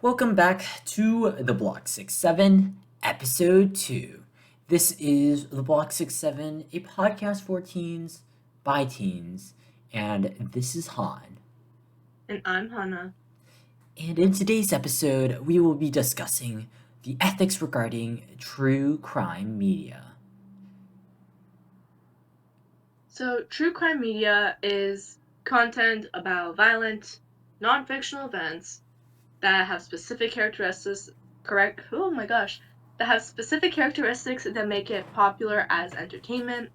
Welcome back to the Block 67, Episode 2. This is the Block 67, a podcast for teens by teens, and this is Han. And I'm Hannah. And in today's episode, we will be discussing the ethics regarding true crime media. So, true crime media is content about violent, non fictional events that have specific characteristics, correct? Oh my gosh. That have specific characteristics that make it popular as entertainment,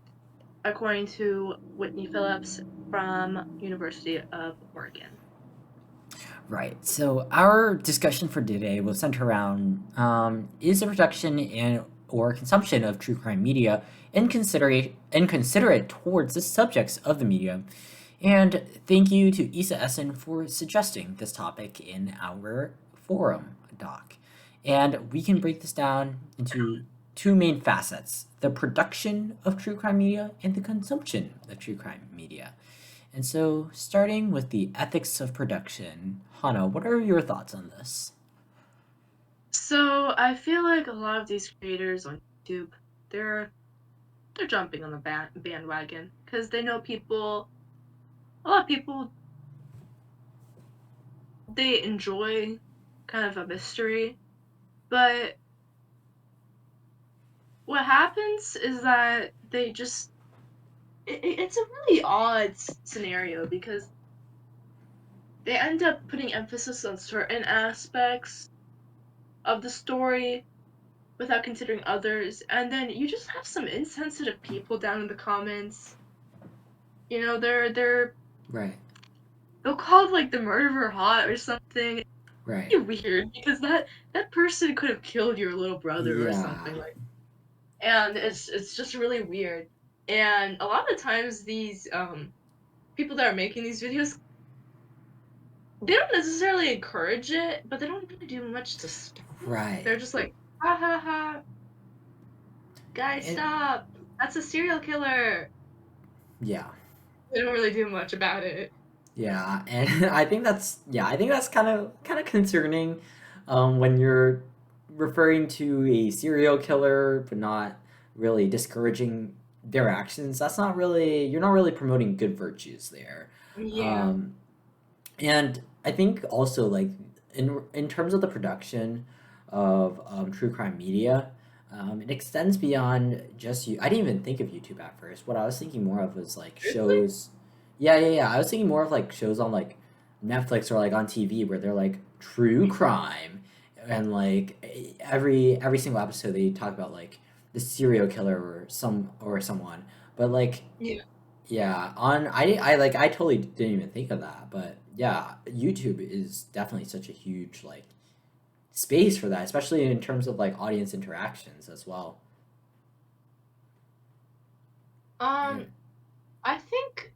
according to Whitney Phillips from University of Oregon. Right, so our discussion for today will center around is the production and or consumption of true crime media inconsiderate towards the subjects of the media. And thank you to Isa Essen for suggesting this topic in our forum doc. And we can break this down into two main facets: the production of true crime media and the consumption of true crime media. And so, starting with the ethics of production, Hana, what are your thoughts on this? So, I feel like a lot of these creators on YouTube, they're they're jumping on the bandwagon because they know a lot of people they enjoy kind of a mystery, but what happens is that they just it's a really odd scenario because they end up putting emphasis on certain aspects of the story without considering others, and then you just have some insensitive people down in the comments. They're Right, they'll call it like the murderer hot or something. right. It's weird because that person could have killed your little brother or Yeah, something like, and it's just really weird. And a lot of times these people that are making these videos, they don't necessarily encourage it, but they don't really do much to stop it. right. They're just like, ha ha ha, guys, And stop. That's a serial killer. yeah, They don't really do much about it. yeah, and I think that's kind of concerning, when you're referring to a serial killer but not really discouraging their actions. That's not really you're not really promoting good virtues there. Yeah. Um, And I think also like in terms of the production of true crime media, it extends beyond just you. I didn't even think of YouTube at first. What I was thinking more of was like Seriously? shows. Yeah, yeah, yeah. I was thinking more of like shows on like Netflix or like on TV where they're like true crime, and like every single episode they talk about like the serial killer or someone. But like Yeah. yeah, on I totally didn't even think of that, but yeah, YouTube is definitely such a huge like space for that, especially in terms of like audience interactions as well. Um, And I think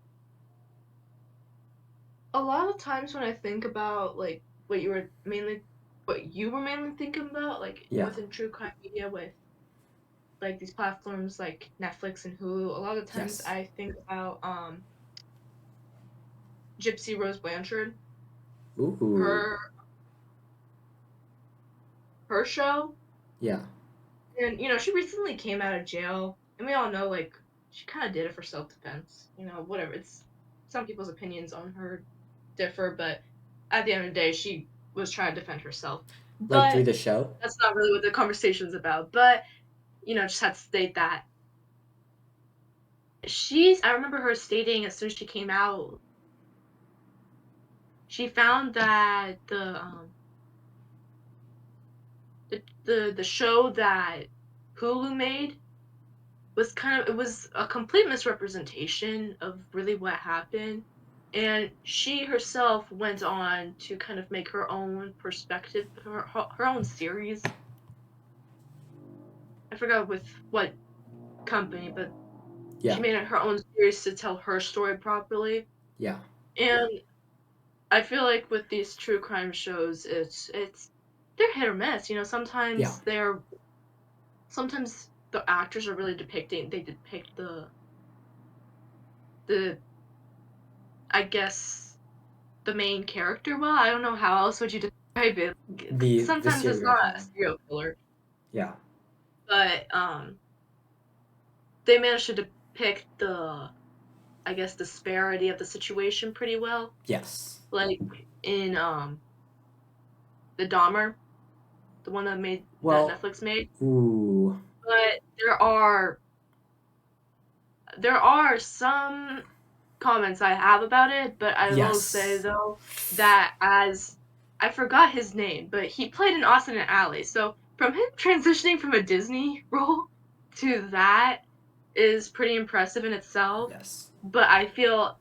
a lot of times when I think about like what you were mainly thinking about, like yeah, within true crime media with like these platforms like Netflix and Hulu, a lot of times yes. I think about Gypsy Rose Blanchard, Ooh, her her show. yeah, And she recently came out of jail, and we all know like she kind of did it for self-defense. Whatever. It's some people's opinions on her differ, but at the end of the day, she was trying to defend herself. like through But the show. that's not really what the conversation's about. But just have to state that I remember her stating as soon as she came out, she found that the show that Hulu made was it was a complete misrepresentation of really what happened, and she herself went on to kind of make her own perspective, her own series. I forgot with what company, but she Yeah, made it her own series to tell her story properly. yeah, And I feel like with these true crime shows, it's they're hit or miss. yeah, Sometimes the actors are really they depict the I guess the main character well. I don't know how else would you describe it. The Sometimes it's serial not a killer. serial killer, Yeah. but they managed to depict the, I guess, disparity of the situation pretty well. Yes. Like in the Dahmer, the one that Well, Netflix made. ooh. But there are some comments I have about it, but I will say Yes. though that as I forgot his name, but he played in Austin and Ally. So from him transitioning from a Disney role to that is pretty impressive in itself. Yes. But I feel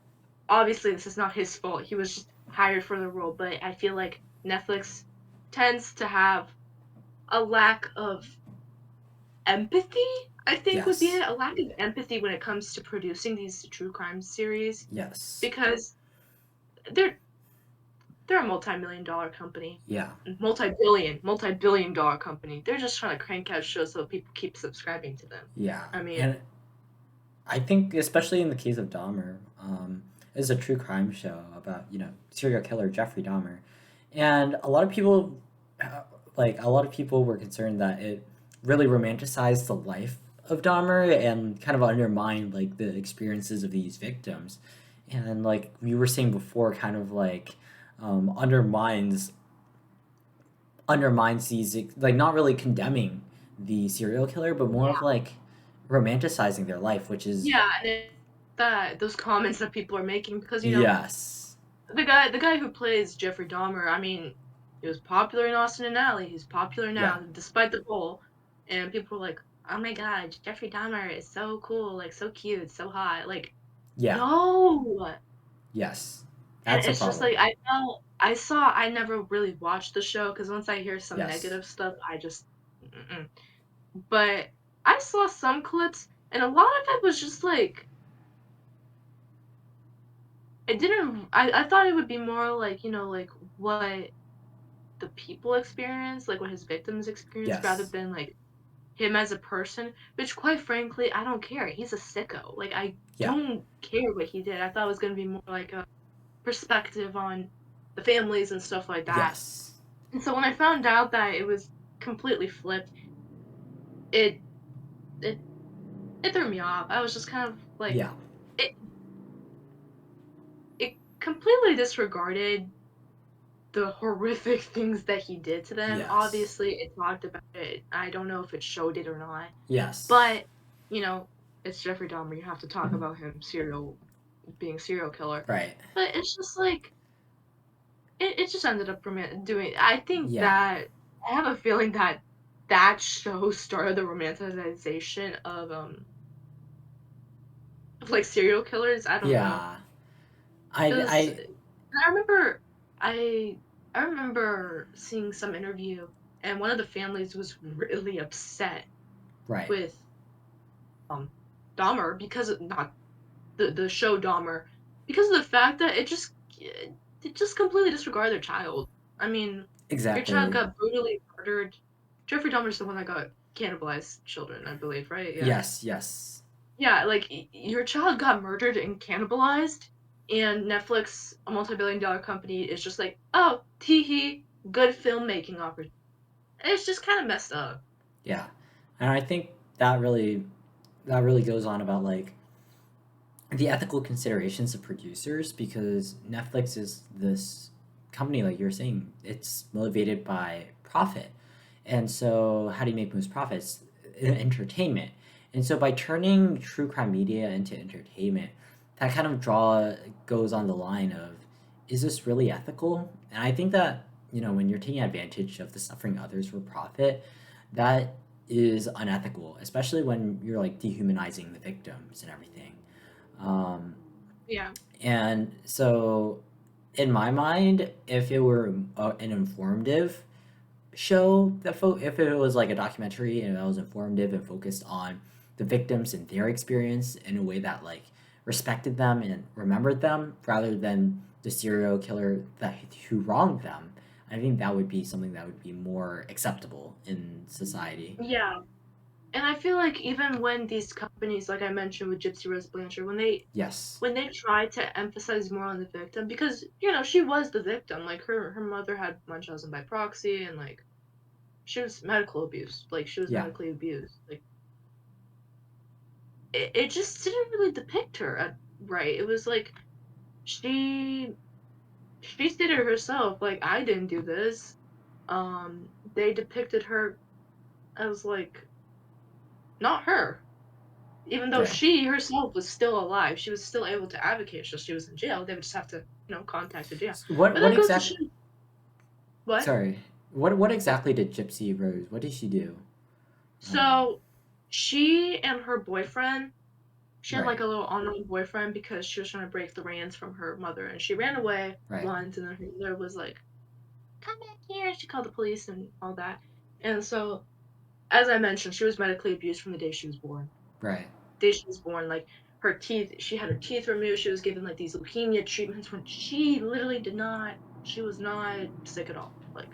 obviously this is not his fault. He was just hired for the role, but I feel like Netflix tends to have a lack of empathy, I think would be Yes. it. A lack of empathy when it comes to producing these true crime series Yes. because they're they're a multi-million dollar company. Yeah. Multi-billion dollar company. They're just trying to crank out shows so people keep subscribing to them. Yeah. I mean, And I think, especially in the case of Dahmer, is a true crime show about serial killer Jeffrey Dahmer, and uh, a lot of people were concerned that it really romanticized the life of Dahmer and kind of undermined like the experiences of these victims, and like we were saying before, kind of like undermines these, like, not really condemning the serial killer, but more of yeah. like romanticizing their life, which is Yeah, and that those comments that people are making because yes. the guy who plays Jeffrey Dahmer, I mean, he was popular in Austin and Ally. He's popular Yeah. now, despite the poll. And people were like, "Oh my God, Jeffrey Dahmer is so cool, like so cute, so hot." Like, Yeah. no. Yes. And That's a it's just problem. like I never really watched the show because once I hear some Yes. negative stuff, I just, mm-mm. But I saw some clips, and a lot of it was just like it didn't. I thought it would be more like like what the people experience, like what his victims experience, rather Yes. than like him as a person, which quite frankly, I don't care. He's a sicko. Like I Yeah. don't care what he did. I thought it was gonna be more like a perspective on the families and stuff like that. Yes. And so when I found out that it was completely flipped, it it it threw me off. I was just kind of like Yeah. it it completely disregarded the horrific things that he did to them. Yes. Obviously, it talked about it. I don't know if it showed it or not. Yes. But, you know, it's Jeffrey Dahmer. You have to talk about him being serial killer. Right. But it's just like it just ended up doing. I think Yeah. that I have a feeling that that show started the romanticization of like serial killers. I don't know. Yeah. Because I I remember I I remember seeing some interview and one of the families was really upset right. with um Dahmer because not the show Dahmer because of the fact that it just completely disregarded their child. I mean, your child Exactly. got brutally murdered. Jeffrey Dahmer's the one that got cannibalized children, I believe, right? Yeah. Yes. Yes. Yeah, like your child got murdered and cannibalized, and Netflix, a multi-billion dollar company, is just like, oh, tee hee, good filmmaking opportunity. It's just kind of messed up. Yeah. And I think that really goes on about like the ethical considerations of producers, because Netflix is this company, like you're saying, it's motivated by profit. And so, how do you make most profits? Entertainment. And so, by turning true crime media into entertainment, that kind of draw goes on the line of, is this really ethical? And I think that, when you're taking advantage of the suffering others for profit, that is unethical, especially when you're like dehumanizing the victims and everything. Um, Yeah. and so, in my mind, if it were an informative show, if it was like a documentary and that was informative and focused on the victims and their experience in a way that like respected them and remembered them, rather than the serial killer who wronged them, I think that would be something that would be more acceptable in society. Yeah. And I feel like even when these companies, like I mentioned with Gypsy Rose Blanchard, Yes. when they try to emphasize more on the victim, because she was the victim. Like her mother had Munchausen by proxy, and like she was medical abused. Like she was Yeah. medically abused. Like it just didn't really depict her right. It was like she she stated herself like I didn't do this. They depicted her as like not her, even though Right. she herself was still alive. She was still able to advocate. So she was in jail. They would just have to contact the jail. What But what that goes to exact show what. sorry. What exactly did Gypsy Rose? What did she do? Um, So she and her boyfriend, she had right. like a little online boyfriend because she was trying to break the reins from her mother, and she ran away Right. once, and then her mother was like, "Come back here!" She called the police and all that. And so, as I mentioned, she was medically abused from the day she was born. Right. The day she was born, like her teeth, she had her teeth removed. She was given like these leukemia treatments when she literally did not. She was not sick at all. Like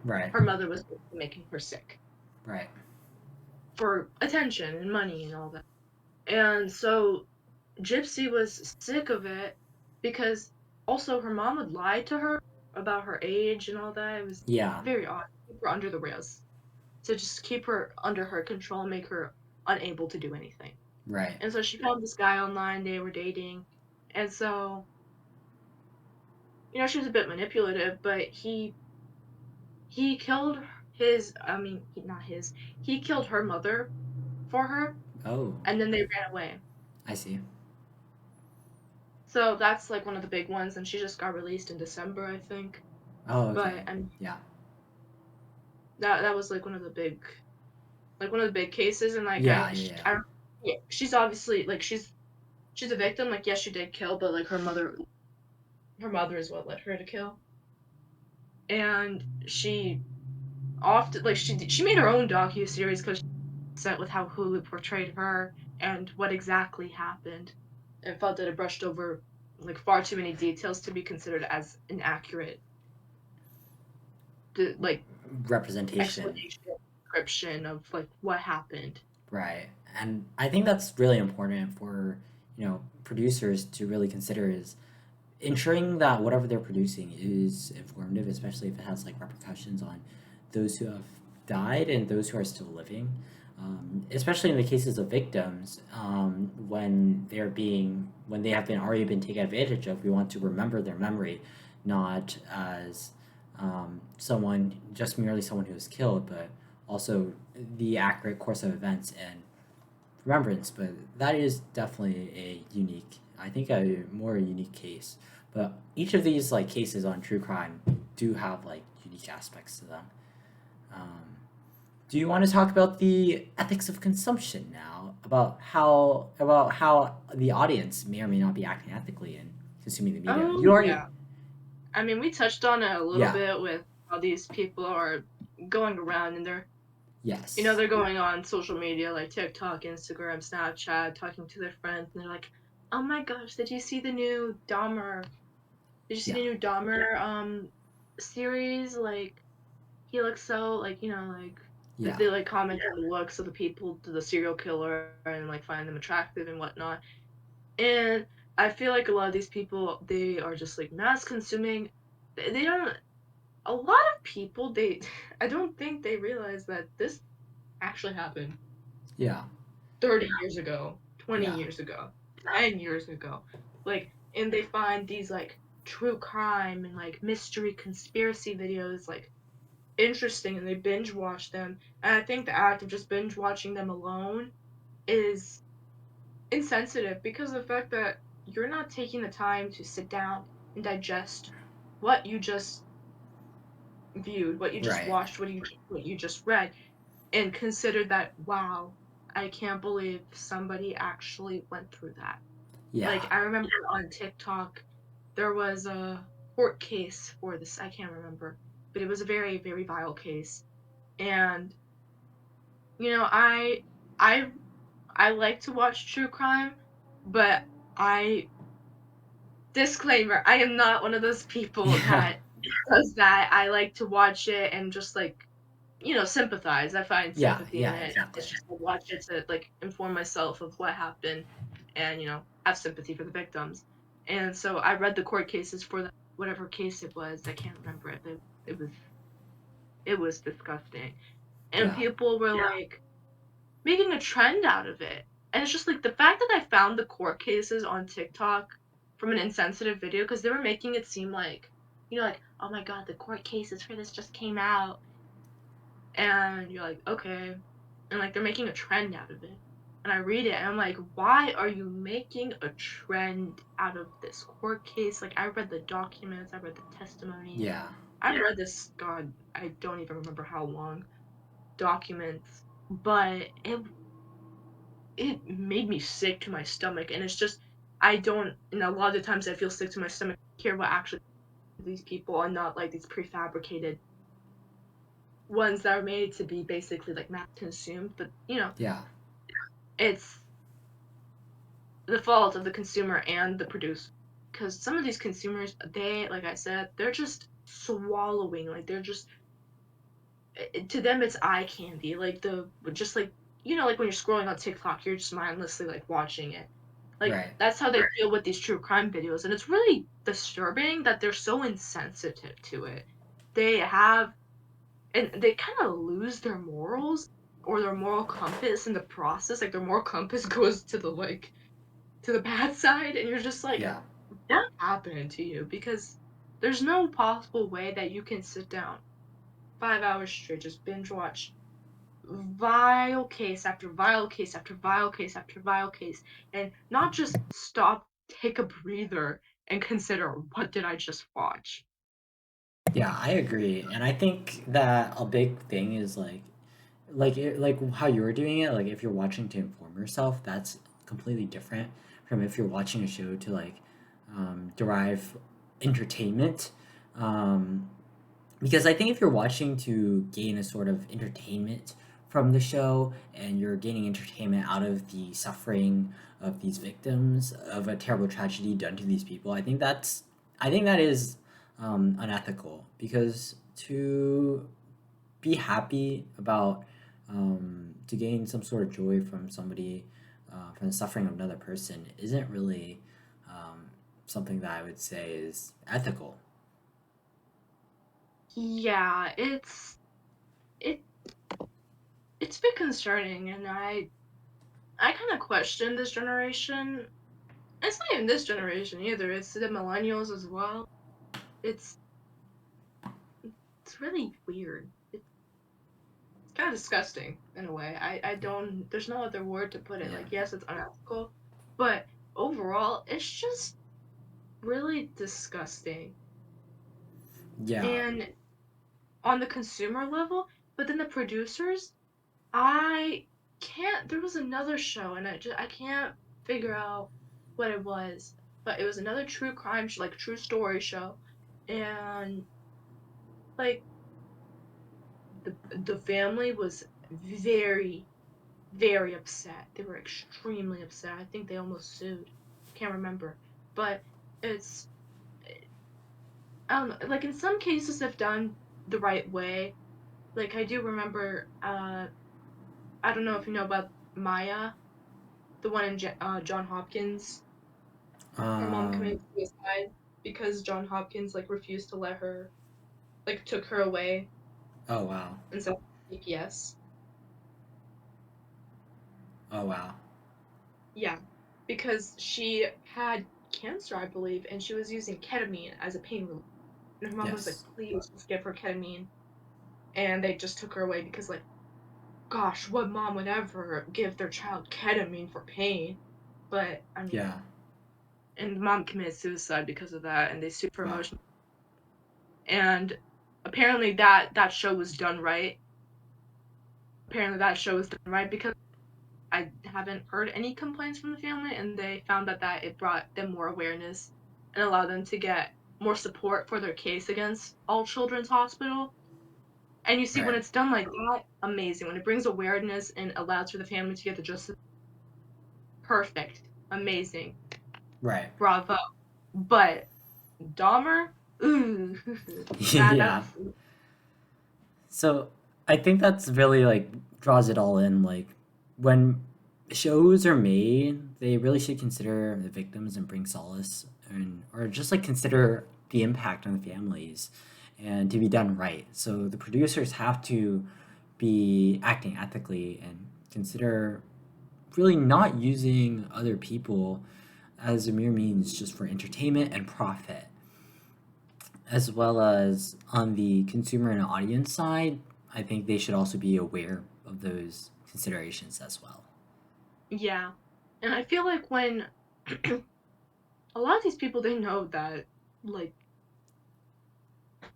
Right. her mother was making her sick Right. for attention and money and all that. And so Gypsy was sick of it because also her mom would lie to her about her age and all that. It was Yeah. very odd. Keep her under the rails. To just keep her under her control and make her unable to do anything. Right. And so she found this guy online, they were dating. And so, she was a bit manipulative, but he killed his I mean, not his. He killed her mother for her Oh, and then they ran away. I see. So that's like one of the big ones, and she just got released in December, I think. Oh, okay. But and Yeah. that was like one of the big cases, and like Yeah. Yeah. Yeah. yeah, she's obviously like she's a victim. Like yes, she did kill, but like her mother is what led her to kill, and she often like she made her own docu series because she was upset with how Hulu portrayed her and what exactly happened, and felt that it brushed over like far too many details to be considered as an accurate like Representation. explanation, description of like what happened. Right. And I think that's really important for, producers to really consider is ensuring that whatever they're producing is informative, especially if it has like repercussions on those who have died and those who are still living. Especially in the cases of victims, when they have been already been taken advantage of, we want to remember their memory, not as merely someone who was killed, but also the accurate course of events and remembrance. But that is definitely I think a more unique case. But each of these like cases on true crime do have like unique aspects to them. Um, do you want to talk about the ethics of consumption now? About how the audience may or may not be acting ethically in consuming the media? Oh You already yeah. I mean, we touched on it a little yeah bit with how these people are going around and yes they're going on social media like TikTok, Instagram, Snapchat, talking to their friends, and they're like, "Oh my gosh, did you see the new Dahmer? Did you see yeah the new Dahmer series? Like, he looks so like yeah they like comment on the looks of the people to the serial killer and like find them attractive and whatnot." And I feel like a lot of these people they are just like mass consuming. They don't. A lot of people they I don't think they realize that this actually happened yeah 30 years ago, 20 yeah years ago, 10 years ago. Like, and they find these like true crime and like mystery conspiracy videos like interesting and they binge watch them. And I think the act of just binge watching them alone is insensitive because of the fact that you're not taking the time to sit down and digest what you just viewed, what you just right watched, what you just read, and consider that wow, I can't believe somebody actually went through that. Like yeah I remember on TikTok there was a court case for this. I can't remember, but it was a very very vile case. And you know, I I like to watch true crime, but I disclaimer, I am not one of those people yeah that does that. I like to watch it and just like sympathize. I find Yeah, sympathy in yeah, it. It's exactly. just I watch it to like inform myself of what happened, and have sympathy for the victims. And so I read the court cases for whatever case it was. I can't remember it, but it was disgusting. And Yeah, people were like making a trend out of it. And it's just like the fact that I found the court cases on TikTok from an insensitive video because they were making it seem like, like, oh my god, the court cases for this just came out. And you're like, okay. And like they're making a trend out of it. And I read it and I'm like, why are you making a trend out of this court case? Like I read the documents, I read the testimonies. yeah, I read this, God, I don't even remember how long documents, but it made me sick to my stomach. And it's just I don't, and a lot of the times I feel sick to my stomach hear what actually these people and not like these prefabricated ones that are made to be basically like mass consumed. But yeah, it's the fault of the consumer and the producer because some of these consumers, they, like I said, they're just swallowing, like they're just, to them it's eye candy, like the just like when you're scrolling on TikTok, you're just mindlessly like watching it. Like right. that's how they feel with these true crime videos, and it's really disturbing that they're so insensitive to it. They have, and they kind of lose their morals or their moral compass in the process. Like their moral compass goes to the bad side, and you're just like, Yeah, what happened to you? Because there's no possible way that you can sit down 5 hours straight, just binge watch vile case after vile case after vile case after vile case, and not just stop, take a breather, and consider what did I just watch. yeah, I agree, and I think that a big thing is like how you were doing it. Like if you're watching to inform yourself, that's completely different from if you're watching a show to like derive entertainment. Um, because I think if you're watching to gain a sort of entertainment from the show and you're gaining entertainment out of the suffering of these victims of a terrible tragedy done to these people, I think that is unethical because to be happy about to gain some sort of joy from somebody from the suffering of another person isn't really um, something that I would say is ethical. Yeah, it it's a bit concerning, and I kind of question this generation. It's not even this generation either. It's the millennials as well. It's it's really weird. It's kind of disgusting in a way. I don't. There's no other word to put it. Yeah. Like yes, it's unethical, but overall, it's just really disgusting. Yeah. And on the consumer level, but then the producers, I can't. There was another show, and I can't figure out what it was, but it was another true crime, like true story show, and like the family was very very upset. They were extremely upset. I think they almost sued. Can't remember, but it's I don't know. Like in some cases, if done the right way, like I do remember. I don't know if you know about Maya, the one in John Hopkins. Her mom Um. committed suicide because John Hopkins like refused to let her, like took her away Oh wow. and said CPS. Oh wow. Yeah, because she had cancer, I believe, and she was using ketamine as a pain relief. And her mom was like, Yes. "Please just give her ketamine," and they just took her away because, like, gosh, what mom would ever give their child ketamine for pain? But I mean, Yeah. and the mom committed suicide because of that, and they sued for Wow. emotional. And apparently, that show was done right. Apparently, that show was done right because I haven't heard any complaints from the family, and they found that it brought them more awareness and allowed them to get more support for their case against All Children's Hospital. And you see, when Right. it's done like that, amazing. When it brings awareness and allows for the family to get the justice, perfect, amazing, Right. bravo. But Dahmer, ooh, Yeah. that's So I think that's really like draws it all in. Like when shows are made, they really should consider the victims and bring solace, and or just like consider the impact on the families, and to be done right. So the producers have to be acting ethically and consider really not using other people as a mere means just for entertainment and profit, as well as on the consumer and audience side. I think they should also be aware of those considerations as well. Yeah. And I feel like when a lot of these people, they know that, like,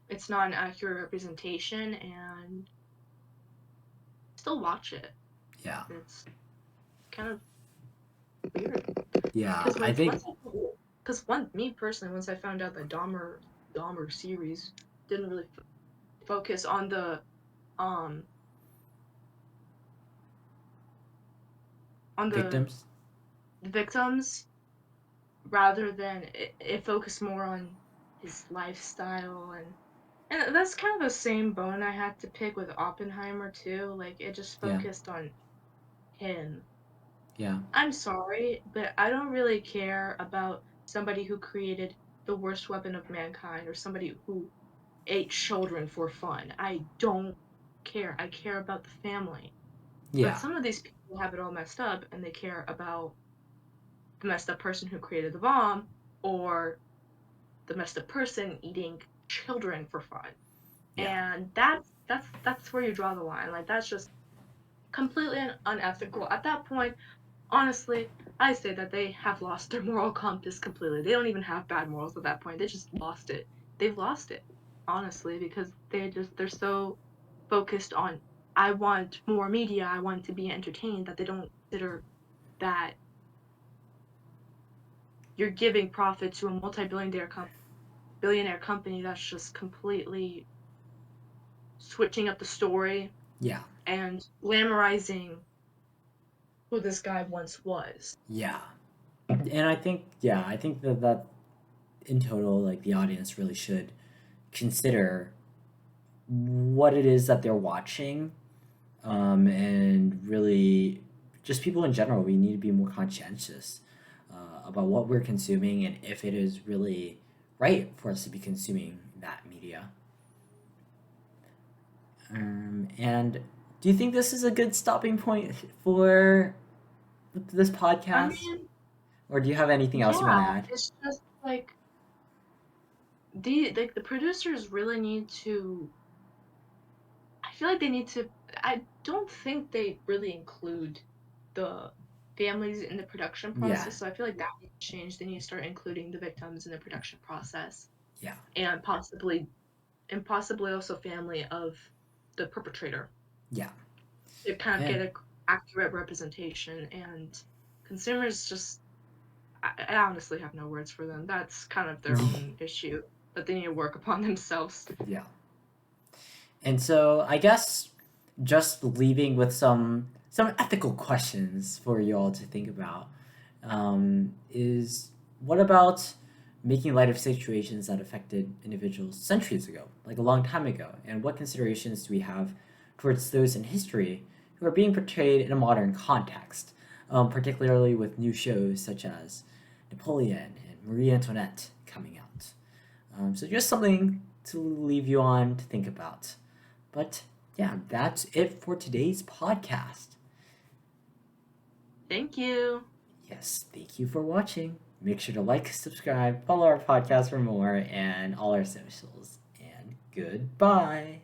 it's not an accurate representation and still watch it. Yeah, It's kind of weird. yeah. Because I think me personally, once I found out that Dahmer series didn't really focus um on the victims. victims, rather than it focused more on his lifestyle, and that's kind of the same bone I had to pick with Oppenheimer too. Like, it just Yeah, focused on him. yeah, I'm sorry, but I don't really care about somebody who created the worst weapon of mankind, or somebody who ate children for fun. I don't care. I care about the family. But yeah, some of these people have it all messed up, and they care about the messed up person who created the bomb, or the messed up person eating children for fun. yeah, And that's where you draw the line. Like, that's just completely unethical. At that point, honestly, I say that they have lost their moral compass completely. They don't even have bad morals at that point. They just lost it. They've lost it, honestly, because they're so focused on, I want more media, I want to be entertained, that they don't consider that you're giving profit to a billionaire company that's just completely switching up the story yeah, and glamorizing who this guy once was. yeah. And I think that in total, like the audience really should consider what it is that they're watching, and really just people in general. We need to be more conscientious about what we're consuming and if it is really right for us to be consuming that media. And do you think this is a good stopping point for this I podcast, mean, or do you have anything else you want to yeah, add? it's just like the producers really need to. I feel like they need to. I don't think they really include the families in the production Yeah, process, so I feel like that needs to change. They need to start including the victims in the production process, yeah, and possibly also family of the perpetrator, yeah, to kind of and get a accurate representation. And consumers just, I honestly have no words for them. That's kind of their own issue that they need to work upon themselves. yeah. And so I guess just leaving with some ethical questions for you all to think about, is what about making light of situations that affected individuals centuries ago, like a long time ago, and what considerations do we have towards those in history who are being portrayed in a modern context, particularly with new shows such as Napoleon and Marie Antoinette coming out. So just something to leave you on to think about. But yeah, that's it for today's podcast. Thank you. Yes, thank you for watching. Make sure to like, subscribe, follow our podcast for more, and all our socials. And goodbye.